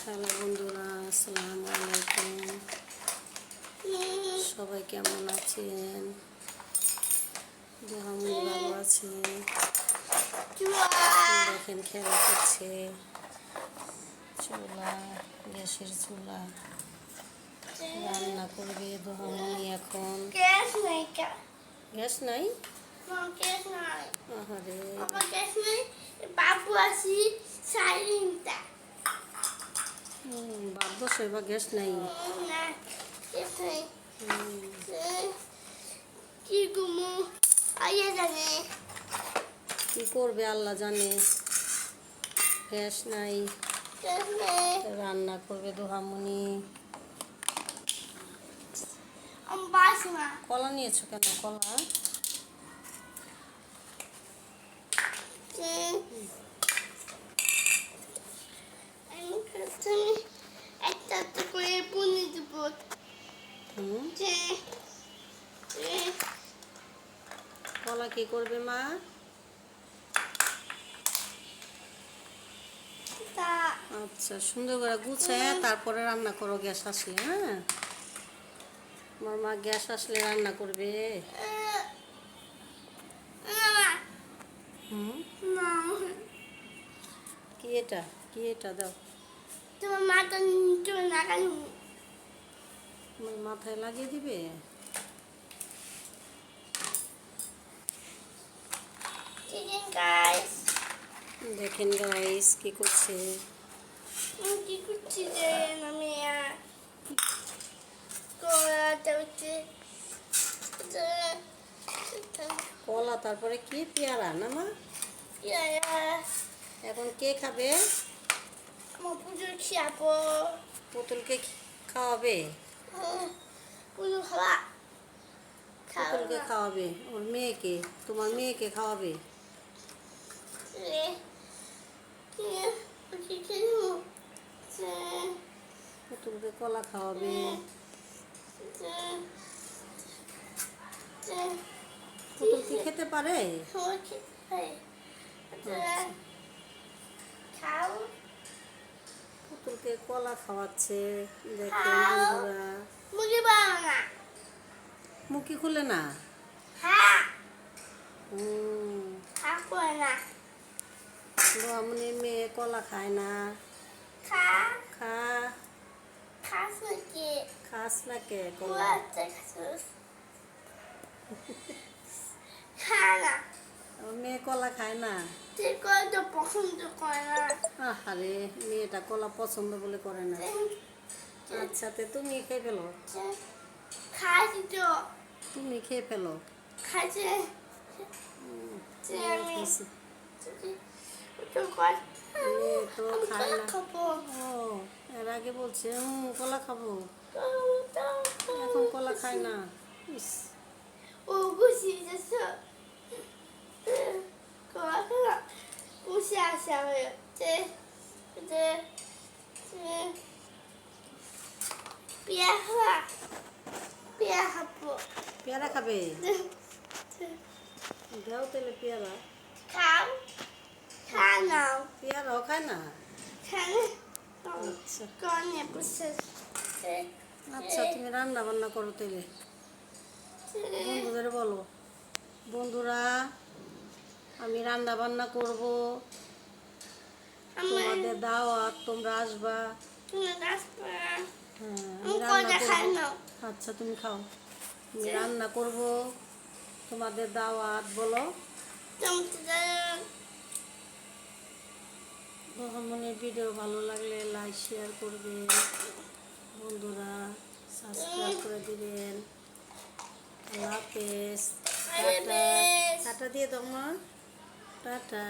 Hello বন্ধুরা, আসসালামু আলাইকুম। সবাই কেমন আছেন? আমি ভালো আছি। দেখেন খেলা করছে চুলা, গ্যাসের চুলা রান্না করবে দোহামনি। এখন গ্যাস নাই। আহারে বাবু আসি সাইলেন্টটা বাধ্য সেবা গ্যাস নাই। কি গুমু আইয়া জানে কি করবে আল্লাহ জানে। গ্যাস নাই, রান্না করবে দোহামনি। কলা নিয়েছো কেন? কলা একটা করে পুনি দিব। কলা কি করবে মা? আচ্ছা, সুন্দর করে গুছায় তারপরে রান্না করো গ্যাস আসলে। হ্যাঁ, আমার মা গ্যাস আসলে রান্না করবে। কি এটা? কি এটা? দাও। তোমার মাথা লাগানো তোমার মাথায় লাগিয়ে দিবে? দেখেন গাইস কি করছে। কি করছি যে আমি কলা, তারপরে কি পেয়ারা না মা? এখন কে খাবে? আমার পুজোর খাবো। পুতুলকে খাওয়াবে? পুজো খাওয়া পুতুলকে খাওয়াবে? ওর মেয়েকে, তোমার মেয়েকে খাওয়াবে? পুতুলকে কলা খাওয়াবে। পুতুল কি খেতে পারে? পুতুলকে কলা খাওয়াচ্ছে। দেখেন বন্ধুরা, মুখি খুলে না। দোহামনির মেয়ে কলা খায় না। খাস না কে কলা? মেয়ে কলা খায় না। পছন্দ করে না। আরে মেয়েটা কলা পছন্দ বলে করে না। আচ্ছা, তুমি খেয়ে ফেলো। খাইছি তো। তুমি খেয়ে ফেলো। খাইছে মেয়ে তো খায় না। ও, এর আগে বলছে কলা খাবো, এখন কলা খায় না। ইস, ও বুঝি বসে আসা হয়েছে পেয়ারা খাবে? দাও তাহলে পেয়ারা। খাও নাও পেয়ারাও খায় না? আচ্ছা কনে বসে আচ্ছা, তুমি রান্না বান্না করো তাহলে। বন্ধুদের বলো, বন্ধুরা আমি রান্না বান্না করব, তোমাদের দাওয়াত, তোমরা আসবা। হ্যাঁ, আমি রান্না করব। আচ্ছা, তুমি খাও। আমি রান্না করব, তোমাদের দাওয়াত। বলো, দোহামনির ভিডিও ভালো লাগলে লাইক শেয়ার করবে বন্ধুরা, সাবস্ক্রাইব করে দিবেন। আল্লাহ হাফেজ। টাটা দিয়ে দাও মা। টাটা।